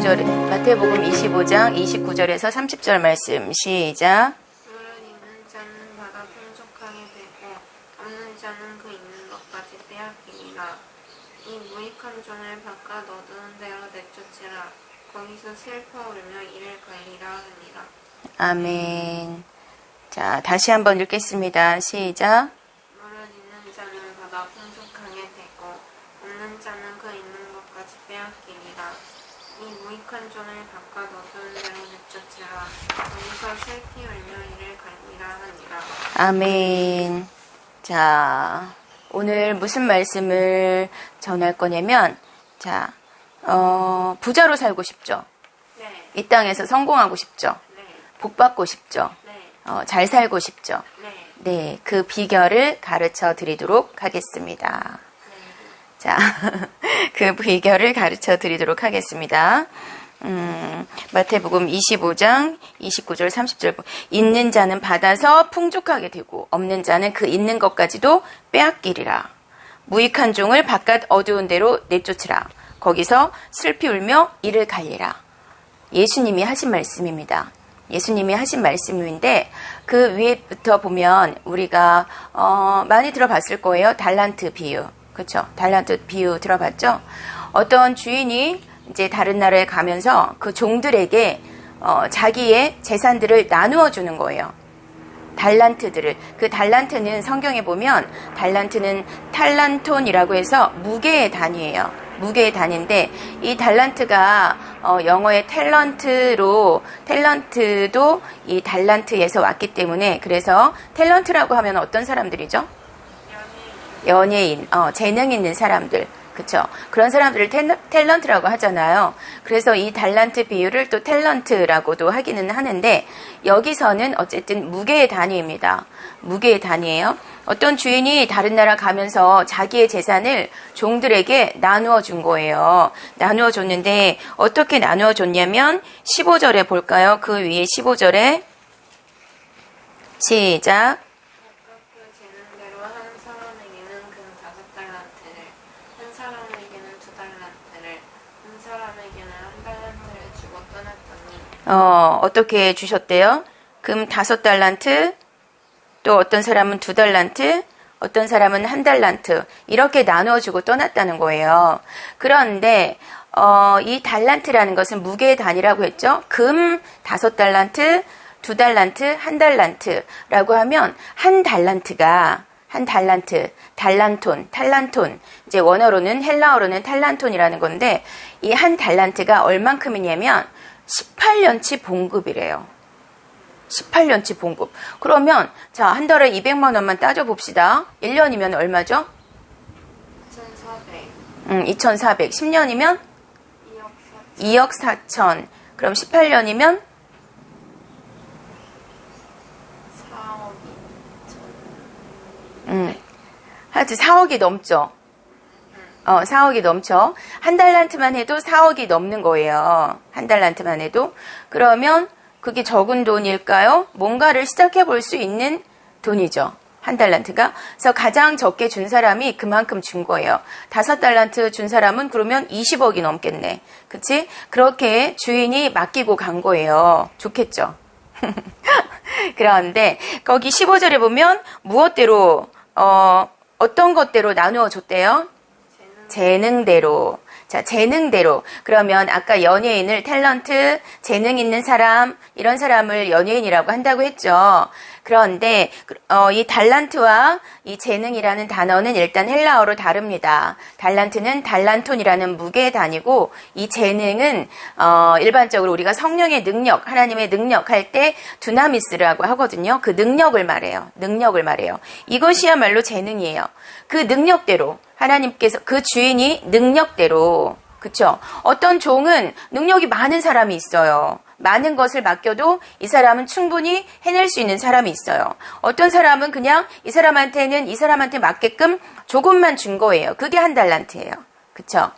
29절, 마태복음 25장 29절에서 30절 말씀 시작. 물을 있는 자는 받아 풍족하게 되고 없는 자는 그 있는 것까지 빼앗기니라. 이 무익한 종을 바깥 어두운 데로 내쫓으라. 거기서 슬퍼 울며 이를 갈리라 하니라. 아멘. 자, 다시 한번 읽겠습니다. 시작. 물을 있는 자는 받아 풍족하게 되고 없는 자는 그 있는 것까지 빼앗기니라. 이 무익한 종을 바깥 어두운 데로 내쫓으라. 거기서 슬피 울며 이를 갈리라 하니라. 아멘. 자, 오늘 무슨 말씀을 전할 거냐면, 자, 부자로 살고 싶죠? 네. 이 땅에서 성공하고 싶죠? 네. 복 받고 싶죠? 네. 잘 살고 싶죠? 네. 네, 그 비결을 가르쳐 드리도록 하겠습니다. 자, 그 비결을 가르쳐 드리도록 하겠습니다. 마태복음 25장 29절 30절 있는 자는 받아서 풍족하게 되고 없는 자는 그 있는 것까지도 빼앗기리라. 무익한 종을 바깥 어두운 데로 내쫓으라. 거기서 슬피 울며 이를 갈리라. 예수님이 하신 말씀입니다. 예수님이 하신 말씀인데 그 위에부터 보면 우리가 많이 들어봤을 거예요. 달란트 비유. 그렇죠? 달란트 비유 들어봤죠? 어떤 주인이 이제 다른 나라에 가면서 그 종들에게 자기의 재산들을 나누어 주는 거예요. 달란트들을. 그 달란트는 성경에 보면 달란트는 탈란톤이라고 해서 무게의 단위예요. 무게의 단위인데 이 달란트가 영어의 탤런트도 이 달란트에서 왔기 때문에 그래서 탤런트라고 하면 어떤 사람들이죠? 연예인, 재능 있는 사람들. 그쵸? 그런 사람들을 탤런트라고 하잖아요. 그래서 이 달란트 비유를 또 탤런트라고도 하기는 하는데 여기서는 어쨌든 무게의 단위입니다. 무게의 단위예요. 어떤 주인이 다른 나라 가면서 자기의 재산을 종들에게 나누어 준 거예요. 나누어 줬는데 어떻게 나누어 줬냐면 15절에 볼까요? 그 위에 15절에 시작. 어떻게 주셨대요? 금 5달란트, 또 어떤 사람은 2달란트, 어떤 사람은 1달란트, 이렇게 나누어주고 떠났다는 거예요. 그런데, 이 달란트라는 것은 무게의 단위라고 했죠? 금 5달란트, 2달란트, 1달란트라고 하면, 한 달란트, 탈란톤. 이제 원어로는, 헬라어로는 탈란톤이라는 건데, 이 한 달란트가 얼만큼이냐면, 18년치 봉급이래요. 18년치 봉급. 그러면 자, 한 달에 200만 원만 따져봅시다. 1년이면 얼마죠? 2,400. 2,400. 10년이면? 2억 4천. 그럼 18년이면? 4억 2천. 하여튼 4억이 넘죠. 4억이 넘죠. 한 달란트만 해도 4억이 넘는 거예요. 한 달란트만 해도. 그러면 그게 적은 돈일까요? 뭔가를 시작해 볼 수 있는 돈이죠. 한 달란트가. 그래서 가장 적게 준 사람이 그만큼 준 거예요. 5달란트 준 사람은 그러면 20억이 넘겠네. 그치? 그렇게 주인이 맡기고 간 거예요. 좋겠죠? 그런데 거기 15절에 보면 무엇대로, 어떤 것대로 나누어 줬대요? 재능대로. 자, 재능대로. 그러면 아까 연예인을 탤런트, 재능 있는 사람, 이런 사람을 연예인이라고 한다고 했죠. 그런데 이 달란트와 이 재능이라는 단어는 일단 헬라어로 다릅니다. 달란트는 달란톤이라는 무게의 단위고 이 재능은 일반적으로 우리가 성령의 능력, 하나님의 능력 할 때 두나미스라고 하거든요. 그 능력을 말해요. 능력을 말해요. 이것이야말로 재능이에요. 그 능력대로 하나님께서 그 주인이 능력대로 그쵸? 어떤 종은 능력이 많은 사람이 있어요. 많은 것을 맡겨도 이 사람은 충분히 해낼 수 있는 사람이 있어요. 어떤 사람은 그냥 이 사람한테 맞게끔 조금만 준 거예요. 그게 한 달란트예요. 그쵸?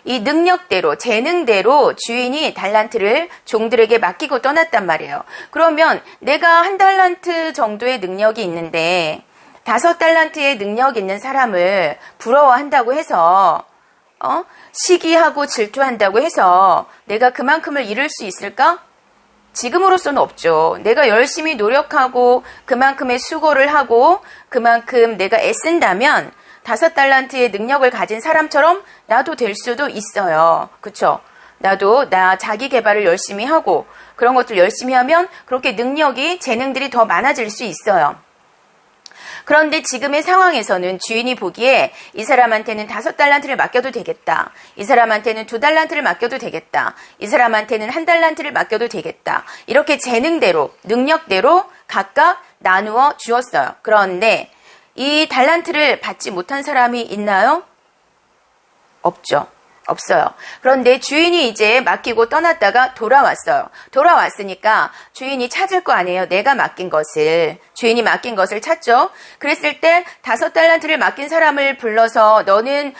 이 능력대로, 재능대로 주인이 달란트를 종들에게 맡기고 떠났단 말이에요. 그러면 내가 한 달란트 정도의 능력이 있는데 5달란트의 능력 있는 사람을 부러워한다고 해서 시기하고 질투한다고 해서 내가 그만큼을 이룰 수 있을까? 지금으로서는 없죠. 내가 열심히 노력하고 그만큼의 수고를 하고 그만큼 내가 애쓴다면 5달란트의 능력을 가진 사람처럼 나도 될 수도 있어요. 그쵸? 나도 자기 개발을 열심히 하고 그런 것들 열심히 하면 그렇게 능력이, 재능들이 더 많아질 수 있어요. 그런데 지금의 상황에서는 주인이 보기에 이 사람한테는 5달란트를 맡겨도 되겠다. 이 사람한테는 2달란트를 맡겨도 되겠다. 이 사람한테는 1달란트를 맡겨도 되겠다. 이렇게 재능대로, 능력대로 각각 나누어 주었어요. 그런데 이 달란트를 받지 못한 사람이 있나요? 없죠. 없어요. 그런데 주인이 이제 맡기고 떠났다가 돌아왔어요. 돌아왔으니까 주인이 찾을 거 아니에요. 내가 맡긴 것을. 주인이 맡긴 것을 찾죠. 그랬을 때 5달란트를 맡긴 사람을 불러서 너는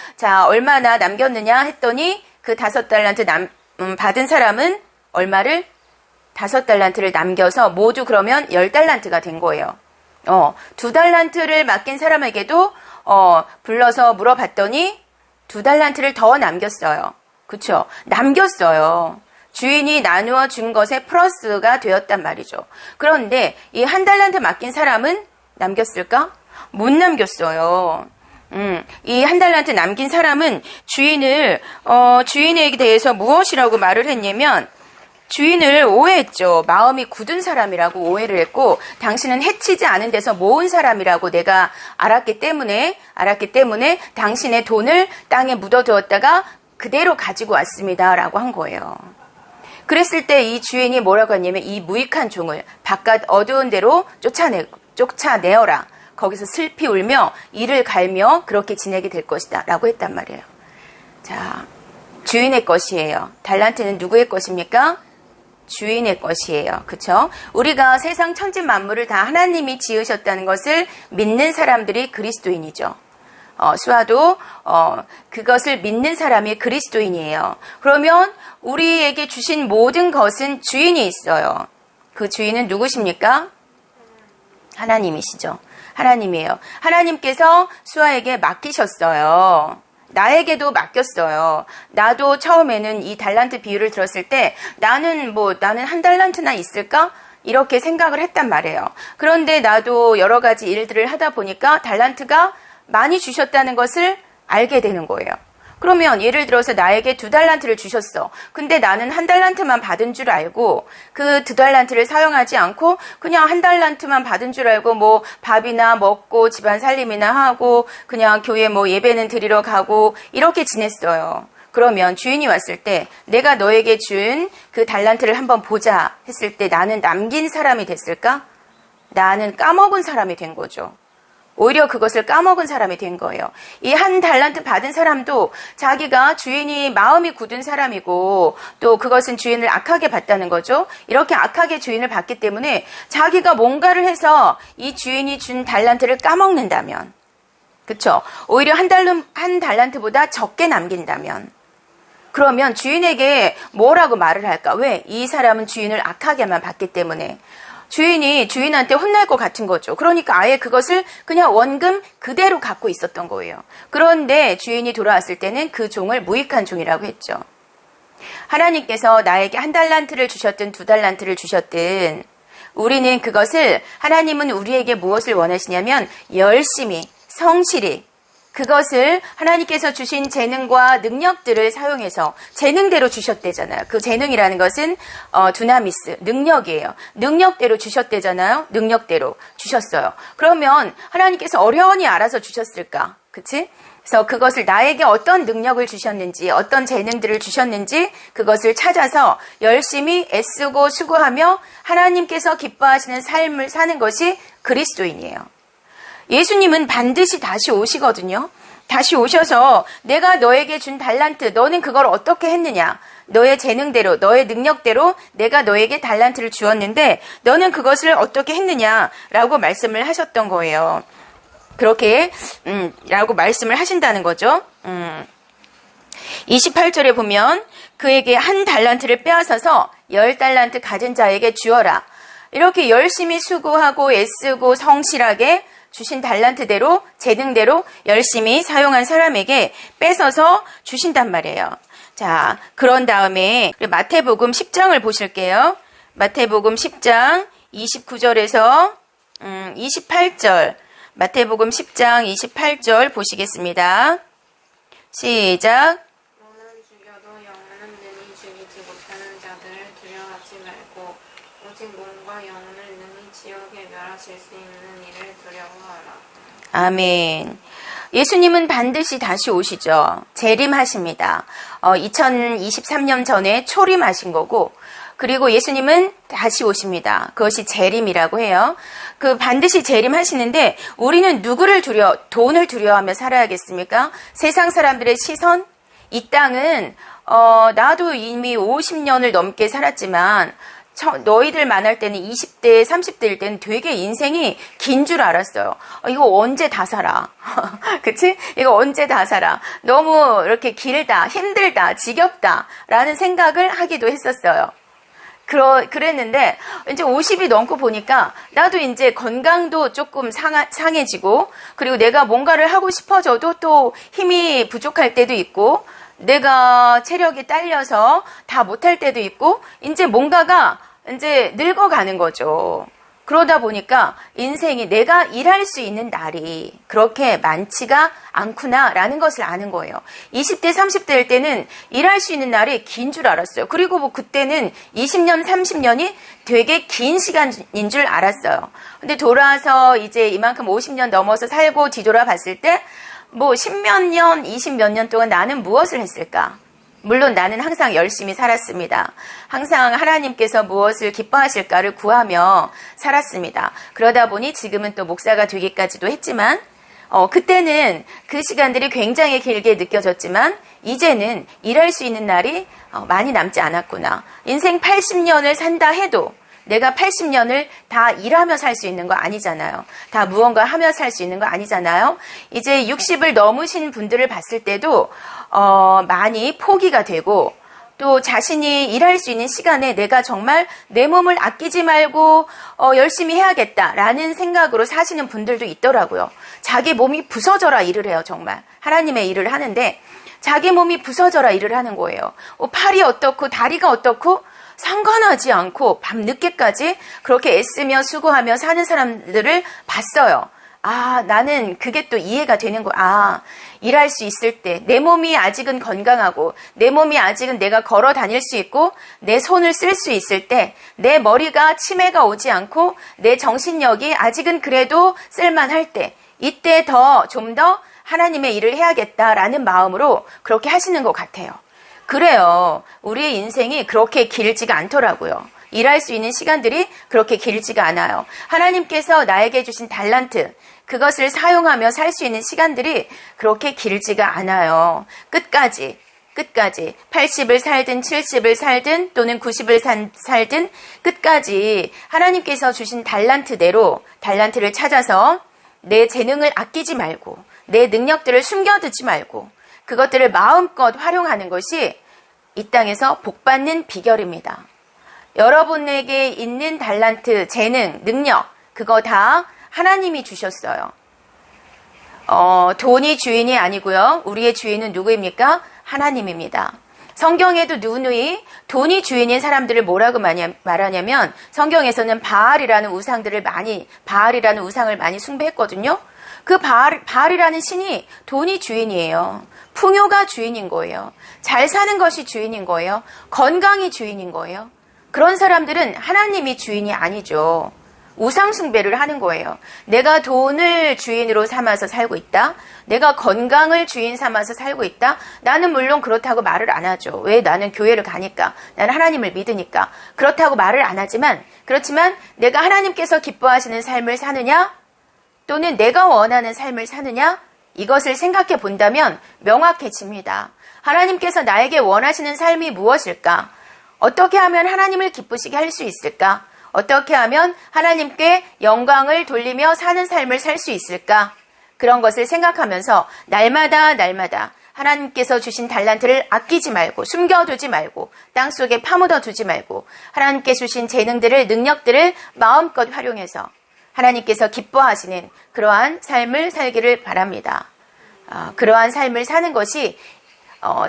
얼마나 남겼느냐 했더니 그 5달란트 받은 사람은 얼마를? 5달란트를 남겨서 모두 그러면 10달란트가 된 거예요. 2달란트를 맡긴 사람에게도 불러서 물어봤더니 2달란트를 더 남겼어요. 그쵸? 남겼어요. 주인이 나누어 준 것에 플러스가 되었단 말이죠. 그런데 이 1달란트 맡긴 사람은 남겼을까? 못 남겼어요. 이 1달란트 남긴 사람은 주인에 대해서 무엇이라고 말을 했냐면 주인을 오해했죠. 마음이 굳은 사람이라고 오해를 했고 당신은 해치지 않은 데서 모은 사람이라고 내가 알았기 때문에 당신의 돈을 땅에 묻어두었다가 그대로 가지고 왔습니다. 라고 한 거예요. 그랬을 때 이 주인이 뭐라고 했냐면 이 무익한 종을 바깥 어두운 데로 쫓아내어라. 거기서 슬피 울며 이를 갈며 그렇게 지내게 될 것이다. 라고 했단 말이에요. 자, 주인의 것이에요. 달란트는 누구의 것입니까? 주인의 것이에요. 그쵸? 우리가 세상 천지 만물을 다 하나님이 지으셨다는 것을 믿는 사람들이 그리스도인이죠. 수아도 그것을 믿는 사람이 그리스도인이에요. 그러면 우리에게 주신 모든 것은 주인이 있어요. 그 주인은 누구십니까? 하나님이시죠. 하나님이에요. 하나님께서 수아에게 맡기셨어요. 나에게도 맡겼어요. 나도 처음에는 이 달란트 비유를 들었을 때 나는 1달란트나 있을까? 이렇게 생각을 했단 말이에요. 그런데 나도 여러 가지 일들을 하다 보니까 달란트가 많이 주셨다는 것을 알게 되는 거예요. 그러면 예를 들어서 나에게 2달란트를 주셨어. 근데 나는 1달란트만 받은 줄 알고 그 2달란트를 사용하지 않고 그냥 1달란트만 받은 줄 알고 밥이나 먹고 집안 살림이나 하고 그냥 교회 예배는 드리러 가고 이렇게 지냈어요. 그러면 주인이 왔을 때 내가 너에게 준 그 달란트를 한번 보자 했을 때 나는 남긴 사람이 됐을까? 나는 까먹은 사람이 된 거죠. 오히려 그것을 까먹은 사람이 된 거예요. 이 1달란트 받은 사람도 자기가 주인이 마음이 굳은 사람이고 또 그것은 주인을 악하게 봤다는 거죠. 이렇게 악하게 주인을 봤기 때문에 자기가 뭔가를 해서 이 주인이 준 달란트를 까먹는다면, 그쵸? 오히려 1달란트보다 적게 남긴다면, 그러면 주인에게 뭐라고 말을 할까? 왜? 이 사람은 주인을 악하게만 봤기 때문에. 주인이 주인한테 혼날 것 같은 거죠. 그러니까 아예 그것을 그냥 원금 그대로 갖고 있었던 거예요. 그런데 주인이 돌아왔을 때는 그 종을 무익한 종이라고 했죠. 하나님께서 나에게 1달란트를 주셨든 2달란트를 주셨든 우리는 그것을, 하나님은 우리에게 무엇을 원하시냐면 열심히, 성실히 그것을 하나님께서 주신 재능과 능력들을 사용해서 재능대로 주셨대잖아요. 그 재능이라는 것은 두나미스, 능력이에요. 능력대로 주셨대잖아요. 능력대로 주셨어요. 그러면 하나님께서 어련히 알아서 주셨을까? 그치? 그래서 그것을 나에게 어떤 능력을 주셨는지, 어떤 재능들을 주셨는지 그것을 찾아서 열심히 애쓰고 수고하며 하나님께서 기뻐하시는 삶을 사는 것이 그리스도인이에요. 예수님은 반드시 다시 오시거든요. 다시 오셔서 내가 너에게 준 달란트, 너는 그걸 어떻게 했느냐? 너의 재능대로, 너의 능력대로 내가 너에게 달란트를 주었는데 너는 그것을 어떻게 했느냐라고 말씀을 하셨던 거예요. 그렇게 라고 말씀을 하신다는 거죠. 28절에 보면 그에게 1달란트를 빼앗아서 10달란트 가진 자에게 주어라. 이렇게 열심히 수고하고 애쓰고 성실하게 주신 달란트대로, 재능대로 열심히 사용한 사람에게 뺏어서 주신단 말이에요. 자, 그런 다음에 마태복음 10장을 보실게요. 마태복음 10장 29절에서 28절. 마태복음 10장 28절 보시겠습니다. 시작. 너는 죽여도 영혼은 능히 죽이지 못하는 자들을 두려워하지 말고 오직 몸과 영혼을 능히 지옥에 멸하실 수 있는 이를 두려워하라. 아멘. 예수님은 반드시 다시 오시죠. 재림하십니다. 2023년 전에 초림하신 거고, 그리고 예수님은 다시 오십니다. 그것이 재림이라고 해요. 그 반드시 재림하시는데 우리는 누구를 돈을 두려워하며 살아야겠습니까? 세상 사람들의 시선? 이 땅은 나도 이미 50년을 넘게 살았지만 너희들 만날 때는 20대, 30대일 때는 되게 인생이 긴 줄 알았어요. 이거 언제 다 살아? 그치? 이거 언제 다 살아? 너무 이렇게 길다, 힘들다, 지겹다 라는 생각을 하기도 했었어요. 그랬는데 이제 50이 넘고 보니까 나도 이제 건강도 조금 상해지고, 그리고 내가 뭔가를 하고 싶어져도 또 힘이 부족할 때도 있고, 내가 체력이 딸려서 다 못할 때도 있고, 이제 뭔가가 이제 늙어가는 거죠. 그러다 보니까 인생이 내가 일할 수 있는 날이 그렇게 많지가 않구나라는 것을 아는 거예요. 20대, 30대일 때는 일할 수 있는 날이 긴 줄 알았어요. 그리고 뭐 그때는 20년, 30년이 되게 긴 시간인 줄 알았어요. 근데 돌아서 이제 이만큼 50년 넘어서 살고 뒤돌아 봤을 때 뭐 10몇 년, 20몇 년 동안 나는 무엇을 했을까? 물론 나는 항상 열심히 살았습니다. 항상 하나님께서 무엇을 기뻐하실까를 구하며 살았습니다. 그러다 보니 지금은 또 목사가 되기까지도 했지만, 그때는 그 시간들이 굉장히 길게 느껴졌지만, 이제는 일할 수 있는 날이 많이 남지 않았구나. 인생 80년을 산다 해도 내가 80년을 다 일하며 살 수 있는 거 아니잖아요. 다 무언가 하며 살 수 있는 거 아니잖아요. 이제 60을 넘으신 분들을 봤을 때도 많이 포기가 되고, 또 자신이 일할 수 있는 시간에 내가 정말 내 몸을 아끼지 말고 열심히 해야겠다라는 생각으로 사시는 분들도 있더라고요. 자기 몸이 부서져라 일을 해요. 정말 하나님의 일을 하는데 자기 몸이 부서져라 일을 하는 거예요. 팔이 어떻고 다리가 어떻고 상관하지 않고 밤늦게까지 그렇게 애쓰며 수고하며 사는 사람들을 봤어요. 나는 그게 또 이해가 되는 거야. 일할 수 있을 때 내 몸이 아직은 건강하고 내 몸이 아직은 내가 걸어 다닐 수 있고 내 손을 쓸 수 있을 때, 내 머리가 치매가 오지 않고 내 정신력이 아직은 그래도 쓸만할 때, 이때 좀 더 하나님의 일을 해야겠다라는 마음으로 그렇게 하시는 것 같아요. 그래요. 우리의 인생이 그렇게 길지가 않더라고요. 일할 수 있는 시간들이 그렇게 길지가 않아요. 하나님께서 나에게 주신 달란트, 그것을 사용하며 살 수 있는 시간들이 그렇게 길지가 않아요. 끝까지 80을 살든 70을 살든 또는 90을 살든 끝까지 하나님께서 주신 달란트대로 달란트를 찾아서 내 재능을 아끼지 말고 내 능력들을 숨겨두지 말고 그것들을 마음껏 활용하는 것이 이 땅에서 복받는 비결입니다. 여러분에게 있는 달란트, 재능, 능력, 그거 다 하나님이 주셨어요. 돈이 주인이 아니고요. 우리의 주인은 누구입니까? 하나님입니다. 성경에도 누누이 돈이 주인인 사람들을 뭐라고 말하냐면, 성경에서는 바알이라는 우상을 많이 숭배했거든요. 그 바알이라는 신이 돈이 주인이에요. 풍요가 주인인 거예요. 잘 사는 것이 주인인 거예요. 건강이 주인인 거예요. 그런 사람들은 하나님이 주인이 아니죠. 우상 숭배를 하는 거예요. 내가 돈을 주인으로 삼아서 살고 있다. 내가 건강을 주인 삼아서 살고 있다. 나는 물론 그렇다고 말을 안 하죠. 왜? 나는 교회를 가니까. 나는 하나님을 믿으니까. 그렇다고 말을 안 하지만, 그렇지만 내가 하나님께서 기뻐하시는 삶을 사느냐? 또는 내가 원하는 삶을 사느냐? 이것을 생각해 본다면 명확해집니다. 하나님께서 나에게 원하시는 삶이 무엇일까? 어떻게 하면 하나님을 기쁘시게 할 수 있을까? 어떻게 하면 하나님께 영광을 돌리며 사는 삶을 살 수 있을까? 그런 것을 생각하면서 날마다 하나님께서 주신 달란트를 아끼지 말고 숨겨두지 말고 땅속에 파묻어 두지 말고 하나님께 주신 재능들을, 능력들을 마음껏 활용해서 하나님께서 기뻐하시는 그러한 삶을 살기를 바랍니다. 그러한 삶을 사는 것이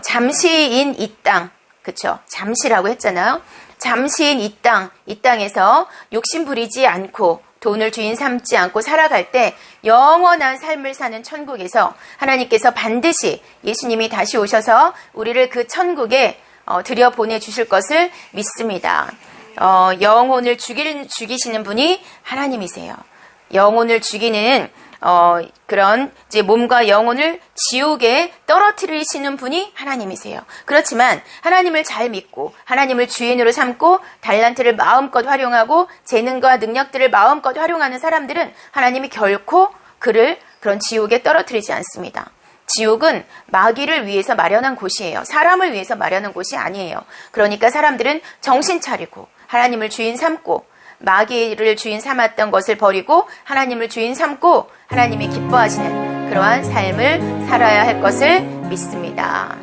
잠시인 이 땅, 그쵸? 잠시라고 했잖아요. 잠시인 이 땅에서 욕심 부리지 않고 돈을 주인 삼지 않고 살아갈 때 영원한 삶을 사는 천국에서 하나님께서 반드시 예수님이 다시 오셔서 우리를 그 천국에 들여보내주실 것을 믿습니다. 영혼을 죽이시는 분이 하나님이세요. 영혼을 죽이는 그런 이제 몸과 영혼을 지옥에 떨어뜨리시는 분이 하나님이세요. 그렇지만 하나님을 잘 믿고 하나님을 주인으로 삼고 달란트를 마음껏 활용하고 재능과 능력들을 마음껏 활용하는 사람들은 하나님이 결코 그를 그런 지옥에 떨어뜨리지 않습니다. 지옥은 마귀를 위해서 마련한 곳이에요. 사람을 위해서 마련한 곳이 아니에요. 그러니까 사람들은 정신 차리고 하나님을 주인 삼고 마귀를 주인 삼았던 것을 버리고 하나님을 주인 삼고 하나님이 기뻐하시는 그러한 삶을 살아야 할 것을 믿습니다.